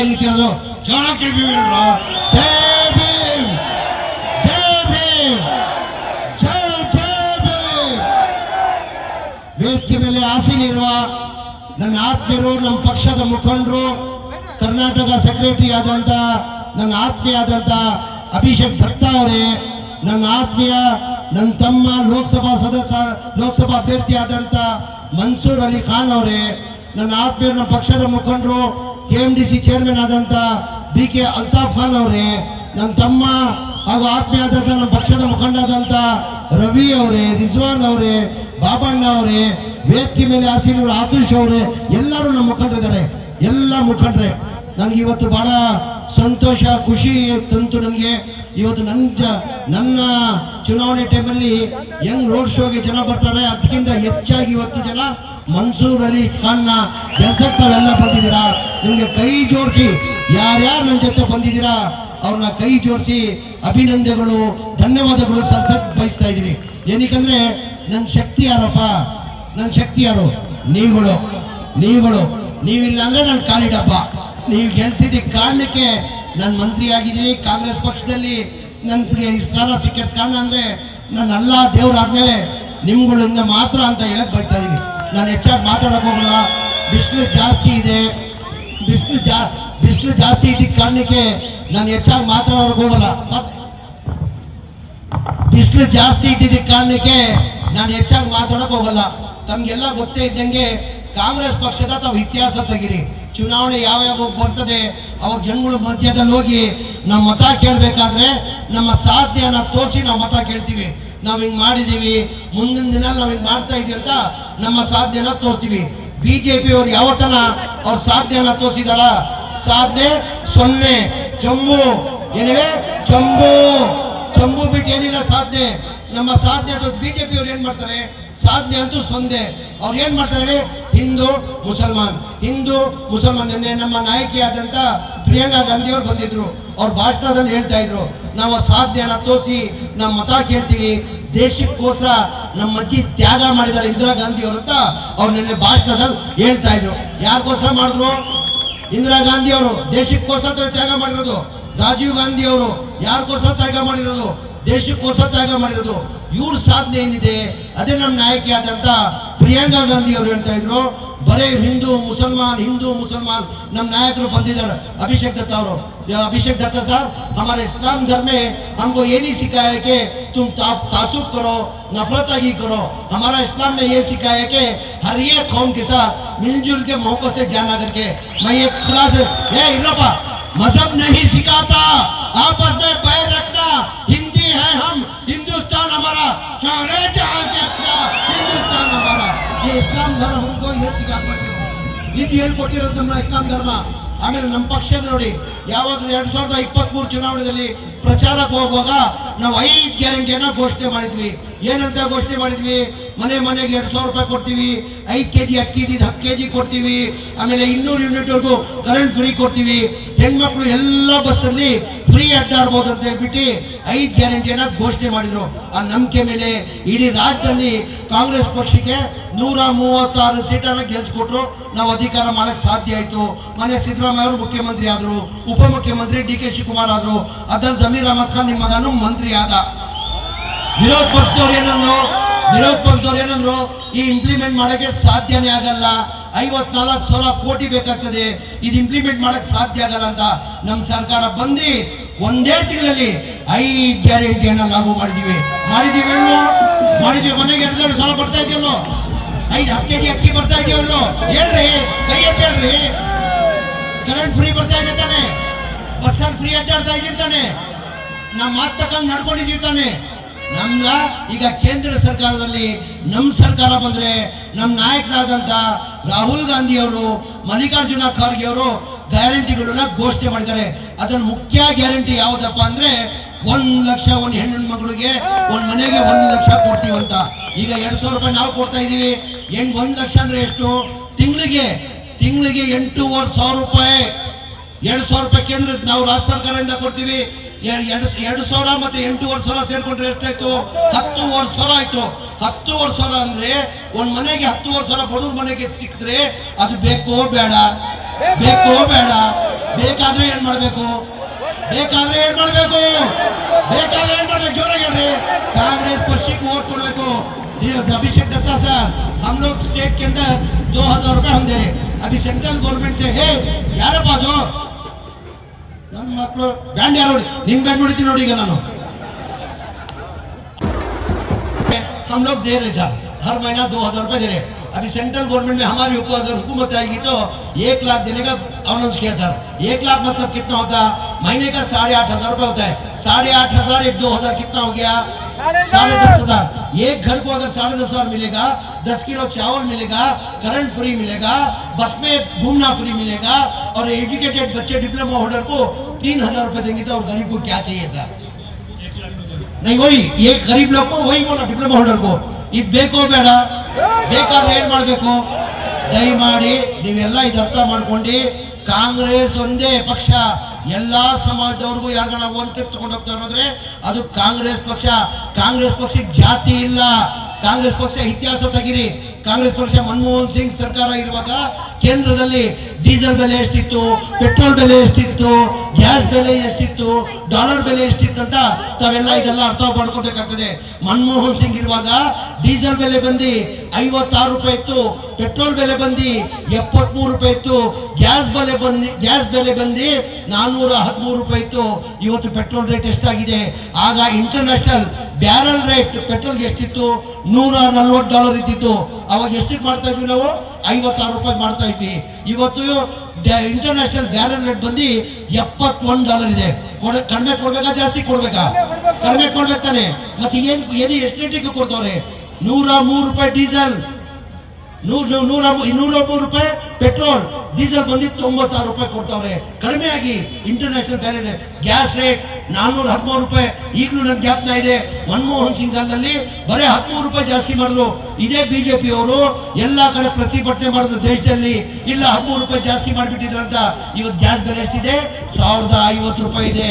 ವೇದಿಕೆ ಮೇಲೆ ಆಸೀನಿರುವ ನನ್ನ ಆತ್ಮೀಯರು, ನಮ್ಮ ಪಕ್ಷದ ಮುಖಂಡರು, ಕರ್ನಾಟಕ ಸೆಕ್ರೆಟರಿ ಆದಂತ ನನ್ನ ಆತ್ಮೀಯ ಆದಂತ ಅಭಿಷೇಕ್ ದತ್ತ ಅವರೇ, ನನ್ನ ಆತ್ಮೀಯ ನನ್ನ ತಮ್ಮ ಲೋಕಸಭಾ ಅಭ್ಯರ್ಥಿ ಆದಂತ ಮನ್ಸೂರ್ ಅಲಿ ಖಾನ್ ಅವರೇ, ನನ್ನ ಆತ್ಮೀಯರು, ನಮ್ಮ ಪಕ್ಷದ ಮುಖಂಡರು, KMDC ಚೇರ್ಮನ್ ಆದಂತ BK ಅಲ್ತಾಫ್ ಖಾನ್ ಅವರೇ, ನನ್ನ ತಮ್ಮ ಹಾಗೂ ಆತ್ಮೀಯ ಆದಂತ ನಮ್ಮ ಪಕ್ಷದ ಮುಖಂಡ ಆದಂತ ರವಿ ಅವರೇ, ರಿಜ್ವಾನ್ ಅವರೇ, ಬಾಬಣ್ಣ ಅವರೇ, ವೇದಿಕೆ ಮೇಲೆ ಆಸೀನರು ಆತುಷ್ ಅವರೇ, ಎಲ್ಲರೂ ನಮ್ಮ ಮುಖಂಡರಿದ್ದಾರೆ. ಎಲ್ಲ ಮುಖಂಡ್ರೆ ನನಗೆ ಇವತ್ತು ಬಹಳ ಸಂತೋಷ, ಖುಷಿ ತಂತು. ನನಗೆ ಇವತ್ತು ನನ್ನ ಚುನಾವಣೆ ಟೈಮಲ್ಲಿ ಹೆಂಗ್ ರೋಡ್ ಶೋಗೆ ಜನ ಬರ್ತಾರೆ, ಅದಕ್ಕಿಂತ ಹೆಚ್ಚಾಗಿ ಇವತ್ತು ಜನ ಮನ್ಸೂರ್ ಅಲಿ ಖಾನ್ನ ಕೆಲಸಕ್ಕೆ ತಾವೆಲ್ಲ ಬಂದಿದ್ದೀರಾ. ನಿಮಗೆ ಕೈ ಜೋಡಿಸಿ ಯಾರ್ಯಾರು ನನ್ನ ಜೊತೆ ಬಂದಿದ್ದೀರಾ ಅವ್ರನ್ನ ಕೈ ಜೋಡಿಸಿ ಅಭಿನಂದನೆಗಳು, ಧನ್ಯವಾದಗಳು ಸಲ್ಸಕ್ ಬಯಸ್ತಾ ಇದ್ದೀನಿ. ಏನಕ್ಕಂದ್ರೆ ನನ್ನ ಶಕ್ತಿ ಯಾರಪ್ಪ? ನನ್ನ ಶಕ್ತಿ ಯಾರು? ನೀವಿಲ್ಲ ಅಂದ್ರೆ ನನ್ನ ಕಾಲಿಡಪ್ಪ. ನೀವು ಗೆಲ್ಸಿದ ಕಾರಣಕ್ಕೆ ನಾನು ಮಂತ್ರಿ ಆಗಿದ್ದೀನಿ. ಕಾಂಗ್ರೆಸ್ ಪಕ್ಷದಲ್ಲಿ ನನಗೆ ಈ ಸ್ಥಾನ ಸಿಕ್ಕಿದ ಕಾರಣ ಅಂದ್ರೆ ನಾನು ಅಲ್ಲ ದೇವ್ರಾದ್ಮೇಲೆ ನಿಮ್ಗಳಿಂದ ಮಾತ್ರ ಅಂತ ಹೇಳಕ್ ಬಯಸ್ತಾ ಇದ್ದೀನಿ. ನಾನು ಹೆಚ್ಚಾಗಿ ಮಾತಾಡಕ್ ಹೋಗಲ್ಲ. ಬಿಸಿಲು ಜಾಸ್ತಿ ಇದೆ, ಬಿಸಿಲು ಜಾಸ್ತಿ ಇದ್ದ ಕಾರಣಕ್ಕೆ ನಾನು ಹೆಚ್ಚಾಗಿ ಮಾತಾಡೋಕೆ ಹೋಗಲ್ಲ. ಬಿಸಿಲು ಜಾಸ್ತಿ ಇದ್ದಿದ್ದ ಕಾರಣಕ್ಕೆ ನಾನು ಹೆಚ್ಚಾಗಿ ಮಾತಾಡೋಕೆ ಹೋಗಲ್ಲ. ತಮ್ಗೆಲ್ಲ ಗೊತ್ತೇ ಇದ್ದಂಗೆ ಕಾಂಗ್ರೆಸ್ ಪಕ್ಷದ ತಾವು ಇತಿಹಾಸ ತೆಗಿರಿ. ಚುನಾವಣೆ ಯಾವ್ಯಾವ ಬರ್ತದೆ ಅವಾಗ ಜನಗಳು ಮಧ್ಯದಲ್ಲಿ ಹೋಗಿ ನಾವು ಮತ ಕೇಳಬೇಕಾದ್ರೆ ನಮ್ಮ ಸಾಧನೆಯನ್ನ ತೋರಿಸಿ ನಾವು ಮತ ಕೇಳ್ತೀವಿ. ನಾವು ಹಿಂಗೆ ಮಾಡಿದ್ದೀವಿ, ಮುಂದಿನ ದಿನ ನಾವು ಹಿಂಗೆ ಮಾಡ್ತಾ ಇದೀವಿ ಅಂತ ನಮ್ಮ ಸಾಧನೆಯನ್ನ ತೋರಿಸ್ತೀವಿ. BJP ಅವ್ರು ಯಾವತ್ತನ ಅವ್ರ ಸಾಧನೆಯನ್ನ ತೋರಿಸಿದಾರ? ಸಾಧನೆ 0. ಜಂಬೂ ಏನಿದೆ? ಜಂಬೂ ಬಿಟ್ಟು ಏನಿಲ್ಲ ಸಾಧನೆ. ನಮ್ಮ ಸಾಧನೆ ಅದು BJP ಅವ್ರು ಏನ್ ಮಾಡ್ತಾರೆ? ಸಾಧನೆ ಅಂತೂ 0. ಅವ್ರು ಏನ್ ಮಾಡ್ತಾರೆ? ಹಿಂದೂ ಮುಸಲ್ಮಾನ್. ನಿನ್ನೆ ನಮ್ಮ ನಾಯಕಿಯಾದಂತ ಪ್ರಿಯಾಂಕಾ ಗಾಂಧಿ ಅವರು ಬಂದಿದ್ರು. ಅವ್ರ ಭಾಷಣದಲ್ಲಿ ಹೇಳ್ತಾ ಇದ್ರು, ನಾವು ಸಾಧನೆಯನ್ನ ತೋರಿಸಿ ನಮ್ಮ ಮತ ಕೇಳ್ತೀವಿ. ದೇಶಕ್ಕೋಸ್ಕರ ನಮ್ಮ ಅಜ್ಜಿ ತ್ಯಾಗ ಮಾಡಿದ್ದಾರೆ ಇಂದಿರಾ ಗಾಂಧಿ ಅವರು ಅಂತ ಅವ್ರು ನಿನ್ನೆ ಭಾಷಣದಲ್ಲಿ ಹೇಳ್ತಾ ಇದ್ರು. ಯಾರಿಗೋಸ್ಕರ ಮಾಡಿದ್ರು? ಇಂದಿರಾ ಗಾಂಧಿ ಅವರು ದೇಶಕ್ಕೋಸ್ಕರ ತ್ಯಾಗ ಮಾಡಿರೋದು. ರಾಜೀವ್ ಗಾಂಧಿ ಅವರು ಯಾರಿಗೋಸ್ಕರ ತ್ಯಾಗ ಮಾಡಿರೋದು? ದೇಶಕ್ಕೋಸ್ಕರ ತ್ಯಾಗ ಮಾಡಿರೋದು. ಇವ್ರ ಸಾಧನೆ ಏನಿದೆ ಅದೇ ನಮ್ಮ ನಾಯಕಿ ಆದಂತ ಪ್ರಿಯಾಂಕಾ ಗಾಂಧಿ ಅವರು ಹೇಳ್ತಾ ಇದ್ರು, ಬರೇ ಹಿಂದೂ ಮುಸಲ್ಮಾನ್ ನಮ್ಮ ನಾಯಕರು ಬಂದಿದ್ದಾರೆ. अभिषेक दत्ता साहब, हमारे इस्लाम धर्म में हमको ये नहीं सिखाया कि तुम तासुब करो, नफरत आगी करो. हमारा इस्लाम में ये सिखाया कि हर एक कौम के साथ मिलजुल के मोहब्बत से जाना करके. मैं ये खुला से मजहब नहीं सिखाता, आपस में पैर रखना. हिंदी है हम, हिंदुस्तान हमारा, सारे जहां से अच्छा हिंदुस्तान हमारा. ये इस्लाम धर्म हमको ये सिखाता है. ಇದು ಹೇಳ್ಕೊಟ್ಟಿರೋದು ನಮ್ಮ ಇಸ್ಲಾಂ ಧರ್ಮ. ಆಮೇಲೆ ನಮ್ಮ ಪಕ್ಷದ ನೋಡಿ, ಯಾವಾಗ 2023 ಚುನಾವಣೆಯಲ್ಲಿ ಪ್ರಚಾರಕ್ಕೆ ಹೋಗುವಾಗ ನಾವು 5 ಗ್ಯಾರಂಟಿಯನ್ನ ಘೋಷಣೆ ಮಾಡಿದ್ವಿ. ಏನಂತ ಘೋಷಣೆ ಮಾಡಿದ್ವಿ? ಮನೆಗೆ 2,000 ರೂಪಾಯಿ ಕೊಡ್ತೀವಿ, 5 kg ಅಕ್ಕಿ ಇದ್ದಿದ್ದು 10 kg ಕೊಡ್ತೀವಿ, ಆಮೇಲೆ 200 ಯೂನಿಟ್ವರೆಗೂ ಕರೆಂಟ್ ಫ್ರೀ ಕೊಡ್ತೀವಿ, ಹೆಣ್ಮಕ್ಳು ಎಲ್ಲ ಬಸ್ಸಲ್ಲಿ ಫ್ರೀ ಅಡ್ಡಾಡ್ಬೋದು ಅಂತ ಹೇಳ್ಬಿಟ್ಟು 5 ಗ್ಯಾರಂಟಿಯನ್ನ ಘೋಷಣೆ ಮಾಡಿದ್ರು. ಆ ನಂಬಿಕೆ ಮೇಲೆ ಇಡೀ ರಾಜ್ಯದಲ್ಲಿ ಕಾಂಗ್ರೆಸ್ ಪಕ್ಷಕ್ಕೆ 136 ಸೀಟನ್ನ ಗೆಲ್ಸ್ಕೊಟ್ರು. ನಾವು ಅಧಿಕಾರ ಮಾಡಕ್ ಸಾಧ್ಯ ಆಯ್ತು. ಮನೆ ಸಿದ್ದರಾಮಯ್ಯ ಅವರು ಮುಖ್ಯಮಂತ್ರಿ ಆದ್ರು, ಉಪಮುಖ್ಯಮಂತ್ರಿ DK ಶಿವಕುಮಾರ್ ಆದ್ರು, ಅದಲ್ಲಿ ಜಮೀರ್ ಅಹಮದ್ ಖಾನ್ ನಿಮ್ಮ ಮಗನು ಮಂತ್ರಿ ಆದ. ವಿರೋಧ ಪಕ್ಷದವ್ರು ಏನಂದ್ರು? ಈ ಇಂಪ್ಲಿಮೆಂಟ್ ಮಾಡಕ್ಕೆ ಸಾಧ್ಯನೇ ಆಗಲ್ಲ, 54,000 ಕೋಟಿ ಬೇಕಾಗ್ತದೆ, ಇದು ಇಂಪ್ಲಿಮೆಂಟ್ ಮಾಡಕ್ ಸಾಧ್ಯ ಆಗಲ್ಲ ಅಂತ ನಮ್ಮ ಸರ್ಕಾರ ಬಂದು ಒಂದೇ ತಿಂಗಳಲ್ಲಿ 5 ಗ್ಯಾರಂಟಿಯನ್ನ ಲಾಗು ಮಾಡಿದೀವಿ. ಮನೆಗೆ 2,000 ಬರ್ತಾ ಇದೆಯಲ್ಲೋ, 10 kg ಅಕ್ಕಿ ಬರ್ತಾ ಇದೆಯಲ್ಲೋ, ಹೇಳ್ರಿ, ಕೈ ಎತ್ತಿ ಹೇಳ್ರಿ. ಕರೆಂಟ್ ಫ್ರೀ ಬರ್ತಾ ಇದೆ ತಾನೆ, ಬಸ್ಸಲ್ಲಿ ಫ್ರೀ ಅಡ್ಡಾಡ್ತಾ ಇದೀವಿ ತಾನೆ, ನಮ್ಮ ಮಾತು ತಕ್ಕಂಗೆ ನಡ್ಕೊಂಡಿದೀವಿ ತಾನೆ. ನಮ್ಗ ಈಗ ಕೇಂದ್ರ ಸರ್ಕಾರದಲ್ಲಿ ನಮ್ಮ ಸರ್ಕಾರ ಬಂದ್ರೆ ನಮ್ಮ ನಾಯಕರಾದಂತ ರಾಹುಲ್ ಗಾಂಧಿ ಅವರು, ಮಲ್ಲಿಕಾರ್ಜುನ ಖರ್ಗೆ ಅವರು ಗ್ಯಾರಂಟಿಗಳನ್ನ ಘೋಷಣೆ ಮಾಡಿದ್ದಾರೆ. ಅದನ್ನ ಮುಖ್ಯ ಗ್ಯಾರಂಟಿ ಯಾವುದಪ್ಪ ಅಂದ್ರೆ 1 ಲಕ್ಷ, ಒಂದು ಹೆಣ್ಣು ಮಗಳಿಗೆ ಒಂದು ಮನೆಗೆ 1 ಲಕ್ಷ ಕೊಡ್ತೀವಂತ. ಈಗ 200 ರೂಪಾಯಿ ನಾವು ಕೊಡ್ತಾ ಇದೀವಿ. 1 ಲಕ್ಷ ಅಂದ್ರೆ ಎಷ್ಟು? ತಿಂಗಳಿಗೆ 8,500 ರೂಪಾಯಿ. 2,000 ರೂಪಾಯಿ ಕೇಂದ್ರ ನಾವು ರಾಜ್ಯ ಸರ್ಕಾರದಿಂದ ಕೊಡ್ತೀವಿ. 2,000 ಮತ್ತೆ 8,500 ಸೇರ್ಕೊಂಡ್ರೆ ಎಷ್ಟಾಯ್ತು? 10,500 ಆಯ್ತು. 10,500 ಅಂದ್ರೆ ಒಂದ್ ಮನೆಗೆ 10,500 ಬಡವ್ರ ಮನೆಗೆ ಸಿಕ್ಕಿದ್ರೆ ಅದು ಬೇಕೋ ಬೇಡ? ಬೇಕಾದ್ರೆ ಏನ್ ಮಾಡ್ಬೇಕು, ಬೇಕಾದ್ರೆ ಏನ್ ಮಾಡ್ಬೇಕು, ಬೇಕಾದ್ರೆ ಏನ್ ಮಾಡ್ಬೇಕು, ಜೋರಾಗಿ ಹೇಳ್ರಿ. कांग्रेस पक्ष को वोट ಕೊಡಬೇಕು. अभिषेक दत्ता सर, हम लोग स्टेट के अंदर 2000 रुपए हम दे रहे, अभी सेंट्रल गवर्नमेंट से है यारಪ್ಪ ಅದು ನನ್ನ ಮಕ್ಕಳು ಬ್ಯಾಂಡ್ ಯಾರು ನಿಮ್ ಬ್ಯಾಂಡ್ ನೋಡ್ತೀನಿ ನೋಡಿ. ಈಗ ನಾನು हम लोग दे रहे सर, हर महीना 2000 रुपए दे रहे. अभी सेंट्रल गवर्नमेंट में हमारी अगर हुकूमत आएगी तो 1 लाख देने का अनाउंस किया सर. 1 लाख मतलब कितना होता, महीने का 8,500 रुपए होता है. 8,500 एक 2,000 कितना हो गया, 10,500. एक घर को अगर 10,500 मिलेगा, 10 किलो चावल मिलेगा, करंट फ्री मिलेगा, बस में घूमना फ्री मिलेगा, और एजुकेटेड बच्चे डिप्लोमा होल्डर को 3,000 रुपए देंगे तो और गरीब को क्या चाहिए सर? नहीं वही ये गरीब लोग को वही बोला, डिप्लोमा होल्डर को ಇದು ಬೇಕೋ ಬೇಡ, ಬೇಕಾದ್ರೆ ಏನ್ ಮಾಡ್ಬೇಕು, ದಯಮಾಡಿ ನೀವೆಲ್ಲ ಇದು ಅರ್ಥ ಮಾಡ್ಕೊಂಡು ಕಾಂಗ್ರೆಸ್ ಒಂದೇ ಪಕ್ಷ ಎಲ್ಲಾ ಸಮಾಜದವ್ರಿಗೂ ಯಾರಿಗಾನ ಒಂದೇ ತಗೊಂಡು ಹೋಗ್ತಾ ಇರೋದ್ರೆ ಅದು ಕಾಂಗ್ರೆಸ್ ಪಕ್ಷ. ಕಾಂಗ್ರೆಸ್ ಪಕ್ಷಕ್ಕೆ ಜಾತಿ ಇಲ್ಲ, ಕಾಂಗ್ರೆಸ್ ಪಕ್ಷ ಇತಿಹಾಸ ತೆಗಿರಿ. ಕಾಂಗ್ರೆಸ್ ಪಕ್ಷ ಮನಮೋಹನ್ ಸಿಂಗ್ ಸರ್ಕಾರ ಇರುವಾಗ ಕೇಂದ್ರದಲ್ಲಿ ಡೀಸೆಲ್ ಬೆಲೆ ಎಷ್ಟಿತ್ತು, ಪೆಟ್ರೋಲ್ ಬೆಲೆ ಎಷ್ಟಿತ್ತು, ಗ್ಯಾಸ್ ಬೆಲೆ ಎಷ್ಟಿತ್ತು, ಡಾಲರ್ ಬೆಲೆ ಎಷ್ಟಿತ್ತು ಅಂತ ತಾವೆಲ್ಲ ಇದೆಲ್ಲ ಅರ್ಥ ಮಾಡ್ಕೋಬೇಕಾಗ್ತದೆ. ಮನಮೋಹನ್ ಸಿಂಗ್ ಇರುವಾಗ ಡೀಸೆಲ್ ಬೆಲೆ ಬಂದು 56 ರೂಪಾಯಿ ಇತ್ತು, ಪೆಟ್ರೋಲ್ ಬೆಲೆ ಬಂದು 73 ರೂಪಾಯಿ ಇತ್ತು, ಗ್ಯಾಸ್ ಬೆಲೆ ಬಂದು 413 ರೂಪಾಯಿ ಇತ್ತು. ಇವತ್ತು ಪೆಟ್ರೋಲ್ ರೇಟ್ ಎಷ್ಟಾಗಿದೆ? ಆಗ ಇಂಟರ್ನ್ಯಾಷನಲ್ ಬ್ಯಾರಲ್ ರೇಟ್ ಪೆಟ್ರೋಲ್ಗೆ ಎಷ್ಟಿತ್ತು, $140 ಇದ್ದಿತ್ತು. ಅವಾಗ ಎಷ್ಟಿಗೆ ಮಾಡ್ತಾ ಇದ್ವಿ ನಾವು, 56 ರೂಪಾಯಿ ಮಾಡ್ತಾ ಇದ್ವಿ. ಇವತ್ತು ಇಂಟರ್ನ್ಯಾಷನಲ್ ಬ್ಯಾರಲ್ ರೇಟ್ ಬಂದು $71 ಇದೆ. ಕಡಿಮೆ ಕೊಡ್ಬೇಕಾ ಜಾಸ್ತಿ ಕೊಡ್ಬೇಕಾ? ಕಡಿಮೆ ಕೊಡ್ಬೇಕು ತಾನೆ. ಮತ್ತೆ ಏನು ಎಷ್ಟು ರೇಟಿಗೆ ಕೊಡ್ತವ್ರೆ? 103 ರೂಪಾಯಿ ಡೀಸೆಲ್, 103 ರೂಪಾಯಿ ಪೆಟ್ರೋಲ್, ಡೀಸೆಲ್ ಬಂದಿದ್ದು 96 ರೂಪಾಯಿ ಕೊಡ್ತಾವ್ರೆ ಕಡಿಮೆ ಆಗಿ. International barrel rate, gas rate 413 ರೂಪಾಯಿ. ಈಗಲೂ ನನ್ಗೆ ಜ್ಞಾಪನ ಇದೆ, ಮನಮೋಹನ್ ಸಿಂಗ್ ಕಾಲದಲ್ಲಿ ಬರೀ 13 ರೂಪಾಯಿ ಜಾಸ್ತಿ ಮಾಡಿದ್ರು. ಇದೇ ಬಿಜೆಪಿ ಅವರು ಎಲ್ಲಾ ಕಡೆ ಪ್ರತಿಭಟನೆ ಮಾಡಿದ್ರು ದೇಶದಲ್ಲಿ, ಇಲ್ಲ 13 ರೂಪಾಯಿ ಜಾಸ್ತಿ ಮಾಡಿಬಿಟ್ಟಿದ್ರಂತ. ಇವತ್ತು ಗ್ಯಾಸ್ ಬೆಲೆ ಎಷ್ಟಿದೆ? 1,050 ರೂಪಾಯಿ ಇದೆ.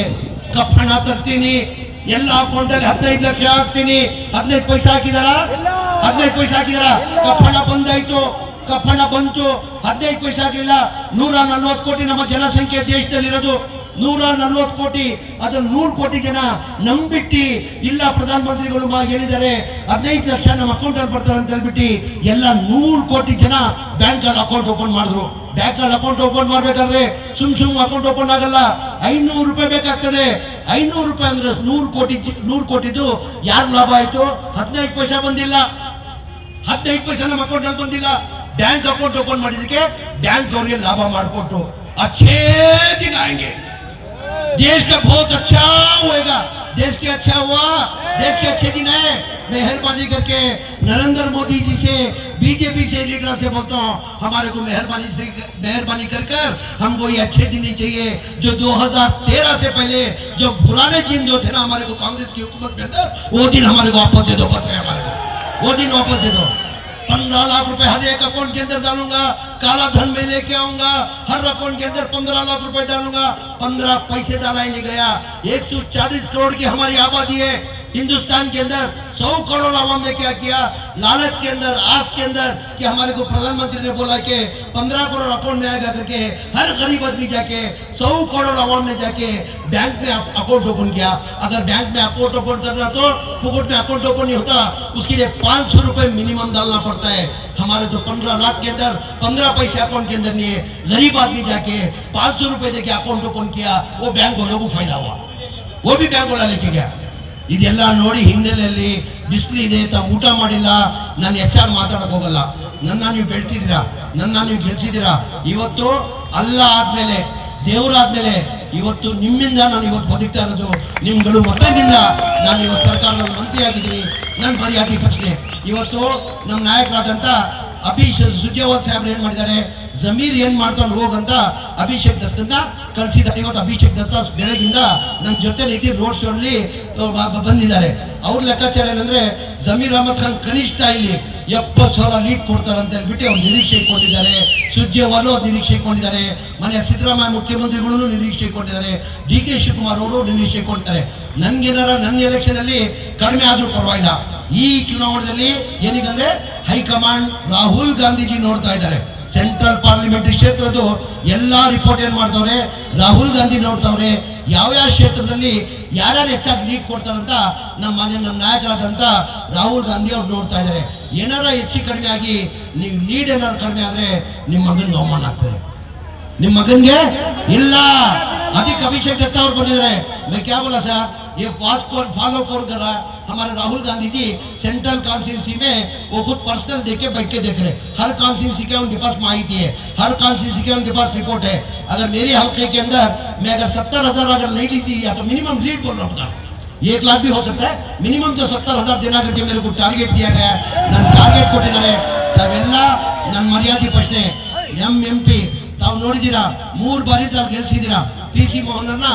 ಕಪ್ಪಣ ತರ್ತೀನಿ, ಎಲ್ಲ ಅಕೌಂಟ್ ಅಲ್ಲಿ 15 ಲಕ್ಷ ಹಾಕ್ತೀನಿ. 15 ಪೈಸೆ ಹಾಕಿದಾರ? 15 ಪೈಸೆ ಹಾಕಿದಾರ? ಕಪ್ಪಣ ಬಂದಾಯ್ತು, ಕಪ್ಪಣ ಬಂತು, 15 ಪೈಸೆ ಹಾಕಲಿಲ್ಲ. 140 ಕೋಟಿ ನಮ್ಮ ಜನಸಂಖ್ಯೆ ದೇಶದಲ್ಲಿರೋದು, 140 ಕೋಟಿ. ಅದ್ರಲ್ಲಿ 100 ಕೋಟಿ ಜನ ನಂಬಿಟ್ಟು ಇಲ್ಲ ಪ್ರಧಾನಮಂತ್ರಿಗಳು ಹೇಳಿದ್ದಾರೆ 15 ಲಕ್ಷ ನಮ್ಮ ಅಕೌಂಟ್ ಅಲ್ಲಿ ಬರ್ತಾರೆ ಅಂತ ಹೇಳ್ಬಿಟ್ಟು ಎಲ್ಲ 100 ಕೋಟಿ ಜನ ಬ್ಯಾಂಕ್ ಅಲ್ಲಿ ಅಕೌಂಟ್ ಓಪನ್ ಮಾಡಿದ್ರು. ಬ್ಯಾಂಕ್ ಅಲ್ಲಿ ಅಕೌಂಟ್ ಓಪನ್ ಮಾಡ್ಬೇಕಾದ್ರೆ ಸುಮ್ ಅಕೌಂಟ್ ಓಪನ್ ಆಗಲ್ಲ, 500 ರೂಪಾಯಿ ಬೇಕಾಗ್ತದೆ. 500 ರೂಪಾಯಿ ಅಂದ್ರೆ 100 ಕೋಟಿದು ಯಾರು ಲಾಭ ಆಯ್ತು? 15 ಪೈಸೆ ಬಂದಿಲ್ಲ, 15 ಪೈಸೆ ನಮ್ಮ ಅಕೌಂಟ್ ಅಲ್ಲಿ ಬಂದಿಲ್ಲ. ಬ್ಯಾಂಕ್ ಅಕೌಂಟ್ ಓಪನ್ ಮಾಡಿದಕ್ಕೆ ಬ್ಯಾಂಕ್ ಅವರಿಗೆ ಲಾಭ ಮಾಡಿಕೊಟ್ರು. अच्छे दिन आएंगे, देश का बहुत अच्छा होएगा, देश के अच्छा हुआ, देश के अच्छे दिन है. मेहरबानी करके नरेंद्र मोदी जी से, बीजेपी से, लीडर से बोलता हूँ, हमारे को मेहरबानी कर हमको ये अच्छे दिन नहीं चाहिए जो 2013 से पहले जो पुराने दिन जो थे ना हमारे को कांग्रेस की हुकूमत के अंदर, वो दिन हमारे को वापस दे दो. पत्र हमारे को वो दिन वापस दे दो. 15 लाख रुपए हर एक अकाउंट के अंदर डालूंगा, काला धन में लेके आऊंगा, हर अकाउंट के अंदर 15 लाख रुपए डालूंगा. 15 पैसे डाला ही नहीं गया. 140 करोड़ की हमारी आबादी है हिंदुस्तान के अंदर. 100 करोड़ आवाम ने क्या किया? लालच के अंदर, आस के अंदर कि हमारे को प्रधानमंत्री ने बोला कि 15 करोड़ अकाउंट में आएगा करके हर गरीब आदमी जाके 100 करोड़ आवाम ने जाके बैंक में अकाउंट ओपन किया. अगर बैंक में अकाउंट ओपन करना तो फुकट में अकाउंट ओपन नहीं होता, उसके लिए 500 रुपए मिनिमम डालना पड़ता है. हमारे तो 15 लाख के अंदर 15 पैसे अकाउंट के अंदर नहीं है. गरीब आदमी जाके 500 रुपए देके अकाउंट ओपन किया, वो बैंक वालों को फायदा हुआ, वो भी बैंक वाला लेके गया. ಇದೆಲ್ಲ ನೋಡಿ ಹಿನ್ನೆಲೆಯಲ್ಲಿ ಬಿಸಿಲಿದೆ ಅಂತ ಊಟ ಮಾಡಿಲ್ಲ. ನಾನು ಹೆಚ್ಚಾಗಿ ಮಾತಾಡಕ್ ಹೋಗಲ್ಲ. ನನ್ನ ನೀವು ಬೆಳೆಸಿದ್ದೀರಾ, ನನ್ನ ನೀವು ಗೆಲ್ಸಿದ್ದೀರಾ. ಇವತ್ತು ಅಲ್ಲ ಆದ್ಮೇಲೆ, ದೇವರಾದ್ಮೇಲೆ ಇವತ್ತು ನಿಮ್ಮಿಂದ ನಾನು ಇವತ್ತು ಬದುಕ್ತಾ ಇರೋದು. ನಿಮ್ಗಳು ಮತದಿಂದ ನಾನು ಇವತ್ತು ಸರ್ಕಾರದ ಮಂತ್ರಿ ಆಗಿದ್ದೀನಿ. ನನ್ನ ಮರ್ಯಾದೆ ಪ್ರಶ್ನೆ. ಇವತ್ತು ನಮ್ಮ ನಾಯಕರಾದಂಥ ಸುರ್ಜೇವಾಲಾ ಸಾಹೇಬ್ರು ಏನ್ ಮಾಡಿದ್ದಾರೆ, ಜಮೀರ್ ಏನ್ ಮಾಡ್ಕೊಂಡು ಹೋಗಂತ ಅಭಿಷೇಕ್ ದತ್ತನ್ನ ಕಳಿಸಿದ್ದಾರೆ. ಇವತ್ತು ಅಭಿಷೇಕ್ ದತ್ತ ಬೆಳಗಿಂದ ನನ್ನ ಜೊತೆ ರೀತಿ ರೋಡ್ ಶೋ ಅಲ್ಲಿ ಬಂದಿದ್ದಾರೆ. ಅವ್ರ ಲೆಕ್ಕಾಚಾರ ಏನಂದ್ರೆ ಜಮೀರ್ ಅಹಮದ್ ಖಾನ್ ಕನಿಷ್ಠ ಇಲ್ಲಿ 70,000 ಲೀಡ್ ಕೊಡ್ತಾರೆ ಅಂತ ಹೇಳ್ಬಿಟ್ಟು ಅವ್ರು ನಿರೀಕ್ಷೆ ಇಟ್ಕೊಂಡಿದ್ದಾರೆ. ಸುರ್ಜೇವಾಲಾ ಅವ್ರು ನಿರೀಕ್ಷೆ ಇಟ್ಕೊಂಡಿದ್ದಾರೆ. ಮನೆ ಸಿದ್ದರಾಮಯ್ಯ ಮುಖ್ಯಮಂತ್ರಿಗಳು ನಿರೀಕ್ಷೆ ಇಟ್ಕೊಂಡಿದ್ದಾರೆ. DK ಶಿವಕುಮಾರ್ ಅವರು ನಿರೀಕ್ಷೆ ಇಟ್ಕೊಂಡಿದ್ದಾರೆ. ನನ್ಗೇನಾರ ನನ್ನ ಎಲೆಕ್ಷನ್ ಅಲ್ಲಿ ಕಡಿಮೆ ಆದ್ರೂ ಪರವಾಗಿಲ್ಲ. ಈ ಚುನಾವಣೆಯಲ್ಲಿ ಏನಿಗಂದ್ರೆ ಹೈಕಮಾಂಡ್ ರಾಹುಲ್ ಗಾಂಧೀಜಿ ನೋಡ್ತಾ ಇದ್ದಾರೆ. ಸೆಂಟ್ರಲ್ ಪಾರ್ಲಿಮೆಂಟರಿ ಕ್ಷೇತ್ರದ್ದು ಎಲ್ಲ ರಿಪೋರ್ಟ್ ಏನ್ ಮಾಡ್ತವ್ರೆ, ರಾಹುಲ್ ಗಾಂಧಿ ನೋಡ್ತವ್ರೆ ಯಾವ್ಯಾವ ಕ್ಷೇತ್ರದಲ್ಲಿ ಯಾರ್ಯಾರು ಹೆಚ್ಚಾಗಿ ಲೀಡ್ ಕೊಡ್ತಾರಂತ ನಮ್ಮ ನಾಯಕರಾದಂತ ರಾಹುಲ್ ಗಾಂಧಿ ಅವ್ರು ನೋಡ್ತಾ ಇದ್ದಾರೆ. ಏನಾರ ಹೆಚ್ಚು ಕಡಿಮೆ ಆಗಿ ನೀವು ಲೀಡ್ ಏನಾರು ಕಡಿಮೆ ಆದ್ರೆ ನಿಮ್ಮ ಮಗನ್ಗೆ ಅವಮಾನ ಆಗ್ತದೆ. ನಿಮ್ಮ ಮಗನ್ಗೆ ಇಲ್ಲ ಅದಕ್ಕೆ ಅಭಿಷೇಕ್ ದತ್ತಾ ಅವ್ರು ಬಂದಿದ್ದಾರೆ. मैं क्या बोला सर, ये वॉच कौन फॉलो कौन कर रहा है? हमारे राहुल गांधी जी सेंट्रल कॉन्स्टिट्यूंसी में वो खुद पर्सनल देख के बैठ के देख रहे, हर कॉन्स्टिट्यूंसी के उनके पास माहिती है, हर कॉन्स्टिट्यूंसी के उनके पास रिपोर्ट है. अगर मेरे हल्के के अंदर मैं अगर 70,000 अगर लीड दी या तो मिनिमम लीड बोल रहा हूँ सर, 1 लाख भी हो सकता है, मिनिमम जो 70,000 देना करके मेरे को टारगेट दिया गया है. ನನ್ನ ಟಾರ್ಗೆಟ್ ಕೊಟ್ಟಿದ್ದಾರೆ. ತಾವೆಲ್ಲ ನನ್ನ ಮರ್ಯಾದೆ ಪ್ರಶ್ನೆ MP ತಾವು ನೋಡಿದ್ದೀರಾ, 3 ಬಾರಿ ತಾವು ಗೆಲ್ಸಿದ್ದೀರಾ. PC ಮೋಹನನ್ನ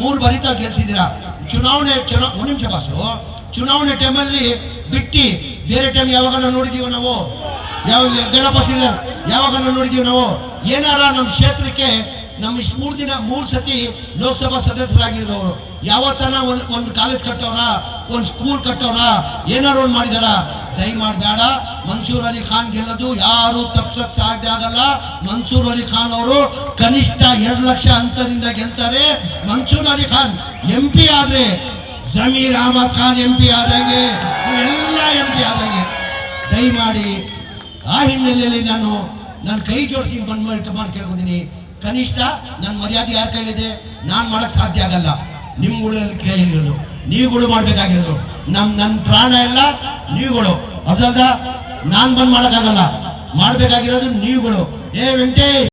3 ಬಾರಿ ತಾವು ಗೆಲ್ಸಿದ್ದೀರಾ. ಚುನಾವಣೆ ಒಂದು ನಿಮಿಷ ಬಾಸು, ಚುನಾವಣೆ ಟೈಮಲ್ಲಿ ಬಿಟ್ಟು ಬೇರೆ ಟೈಮ್ ಯಾವಾಗ ನೋಡಿದೀವಿ ನಾವು, ಯಾವ ಗಣಪ ಶ್ರೀಧರ್ ಯಾವಾಗ ನೋಡಿದೀವಿ ನಾವು? ಏನಾರ ನಮ್ಮ ಕ್ಷೇತ್ರಕ್ಕೆ ನಮ್ಮ ಇಷ್ಟು 3 ಸತಿ ಲೋಕಸಭಾ ಸದಸ್ಯರಾಗಿರೋರು ಯಾವತ್ತನ ಒಂದು ಕಾಲೇಜ್ ಕಟ್ಟವ್ರ, ಒಂದು ಸ್ಕೂಲ್ ಕಟ್ಟವ್ರ, ಏನಾರು ಒಂದು ಮಾಡಿದಾರ? ದಯಮಾಡಿ ಬೇಡ. ಮನ್ಸೂರ್ ಅಲಿ ಖಾನ್ ಗೆಲ್ಲೋದು ಯಾರು ತಪ್ಸಕ್ ಸಾಧ್ಯ ಆಗಲ್ಲ. ಮನ್ಸೂರ್ ಅಲಿ ಖಾನ್ ಅವರು ಕನಿಷ್ಠ 2 ಲಕ್ಷ ಅಂತದಿಂದ ಗೆಲ್ತಾರೆ. ಮನ್ಸೂರ್ ಅಲಿ ಖಾನ್ MP ಆದ್ರೆ ಜಮೀರ್ ಅಹಮದ್ ಖಾನ್ MP ಆದಂಗೆ, ಎಲ್ಲ MP ಆದಂಗೆ. ದಯಮಾಡಿ ಆ ಹಿನ್ನೆಲೆಯಲ್ಲಿ ನಾನು ಕೈ ಜೋಡಿಸಿ ಮಾಡಿ ಕೇಳ್ಕೊತೀನಿ. ಕನಿಷ್ಠ ನನ್ನ ಮರ್ಯಾದೆ ಯಾರ ಕೈಲಿದೆ? ನಾನು ಮಾಡಕ್ ಸಾಧ್ಯ ಆಗಲ್ಲ. ನಿಮ್ಗಳು ಕೈಲಿರೋದು, ನೀವುಗಳು ಮಾಡ್ಬೇಕಾಗಿರೋದು. ನನ್ನ ಪ್ರಾಣ ಎಲ್ಲ ನೀವುಗಳು. ಅರ್ಧ ನಾನು ಬಂದ್ ಮಾಡಕ್ಕಾಗಲ್ಲ, ಮಾಡ್ಬೇಕಾಗಿರೋದು ನೀವುಗಳು. ವೆಂಕಟೇಶ್